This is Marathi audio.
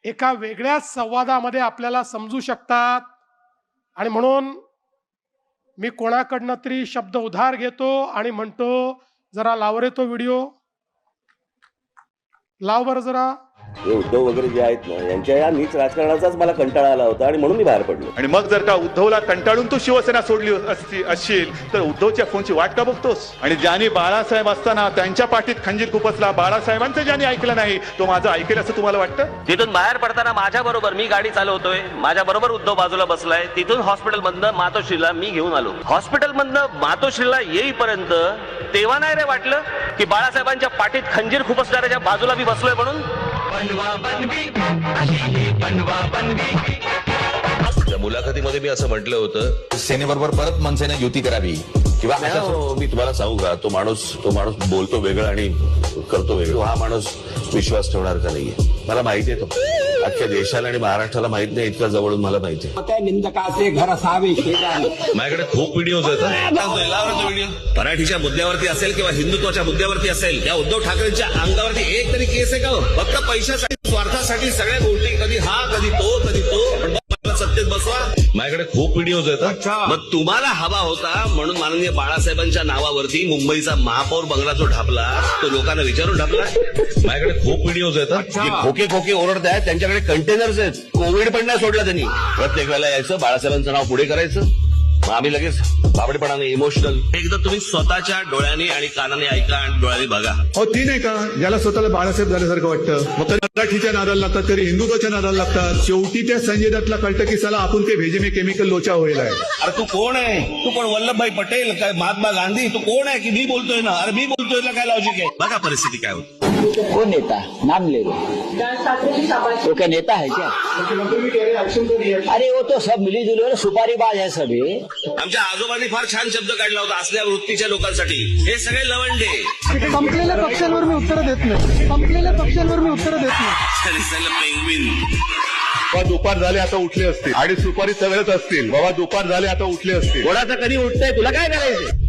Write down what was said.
एका वेगळ्याच संवादामध्ये आपल्याला समजू शकतात. आणि म्हणून मी कोणाकडनं तरी शब्द उधार घेतो आणि म्हणतो, जरा लाव रे तो व्हिडिओ, लाव बरं जरा. हे उद्धव वगैरे जे आहेत ना, यांच्या या नीच राजकारणाचाच मला कंटाळा आला होता आणि म्हणून मी बाहेर पडलो. आणि मग जर का उद्धवला कंटाळून तू शिवसेना सोडली असशील तर उद्धवच्या फोनची वाट का बघतोस? आणि ज्यांनी बाळासाहेब असताना त्यांच्या पाठीत खंजीर खुपसला, बाळासाहेबांचं ज्यांनी ऐकलं नाही तो माझं ऐकेल असं तुम्हाला वाटतं? तिथून बाहेर पडताना माझ्या बरोबर मी गाडी चालवतोय, माझ्या बरोबर उद्धव बाजूला बसलाय. तिथून हॉस्पिटल मधनं मातोश्रीला मी घेऊन आलो. हॉस्पिटल मधनं मातोश्रीला येईपर्यंत तेव्हा नाही रे वाटलं की बाळासाहेबांच्या पाठीत खंजीर खुपसणाऱ्याच्या बाजूला मी बसलोय म्हणून. त्या मुलाखतीमध्ये मी असं म्हटलं होतं, सेनेबरोबर परत मनसेने युती करावी किंवा मी तुम्हाला सांगू का, तो माणूस बोलतो वेगळं आणि करतो वेगळं. हा माणूस विश्वास ठेवणार का नाहीये मला माहिती आहे. तो अख्ख्या देशाला आणि महाराष्ट्राला माहित नाही इतका जवळून मला माहिती आहे. निंदकाचे घर असावे माझ्याकडे खूप व्हिडिओज आहेत. व्हिडिओ मराठीच्या मुद्द्यावरती असेल किंवा हिंदुत्वाच्या मुद्द्यावरती असेल, या उद्धव ठाकरेंच्या अंगावरती एक तरी केस आहे का? फक्त पैशासाठी, स्वार्थासाठी सगळ्या गोष्टी, कधी हा कधी तो सत्तेत बसवा. माझ्याकडे खूप व्हिडिओज आहेत. मग तुम्हाला हवा होता म्हणून माननीय बाळासाहेबांच्या नावावरती मुंबईचा महापौर बंगला जो ढापला तो लोकांना विचारून ढापला. माझ्याकडे खूप व्हिडिओज आहेत. जे खोके ओरडत आहेत त्यांच्याकडे कंटेनर्स आहेत. कोविड पण नाही सोडला त्यांनी. प्रत्येक वेळेला यायचं, बाळासाहेबांचं नाव पुढे करायचं, मग आम्ही लगेच बाबडेपणाने इमोशनल. एकदा तुम्ही स्वतःच्या डोळ्याने आणि कानाने ऐका आणि डोळ्याने बघा. हो ती नाही का ज्याला स्वतःला बाळासाहेब झाल्यासारखं वाटतं, मग कधी मराठीच्या नादाला लागतात, कधी हिंदुत्वाच्या नादाला लागतात. शेवटी त्या संजय दत्तला कळतं की साला आपण ते भेजे में केमिकल लोचा होईल आहे. अरे तू कोण आहे? तू कोण? वल्लभभाई पटेल काय महात्मा गांधी? तू कोण आहे की मी बोलतोय ना? अरे मी बोलतोय ना, काय लॉजिक आहे? बघा परिस्थिती काय होती. वो नेता नाम ले लो, वो क्या नेता है क्या? अरे वो तो सब मिली जुली सुपारीबाज है सभी. आमच्या आजोबांनी फार छान शब्द काढला होता असल्या वृत्तीच्या लोकांसाठी. हे सगळे लवंडे. संपलेल्या पक्षांवर मी उत्तर देत नाही. संपलेल्या पक्षांवर मी उत्तर देत नाही. पेंग्विन. बाबा दुपार झाले आता उठले असतील आणि सुपारी सगळेच असतील. बाबा दुपार झाले आता उठले असतील. कोणाचं कधी उठतंय तुला काय करायचं?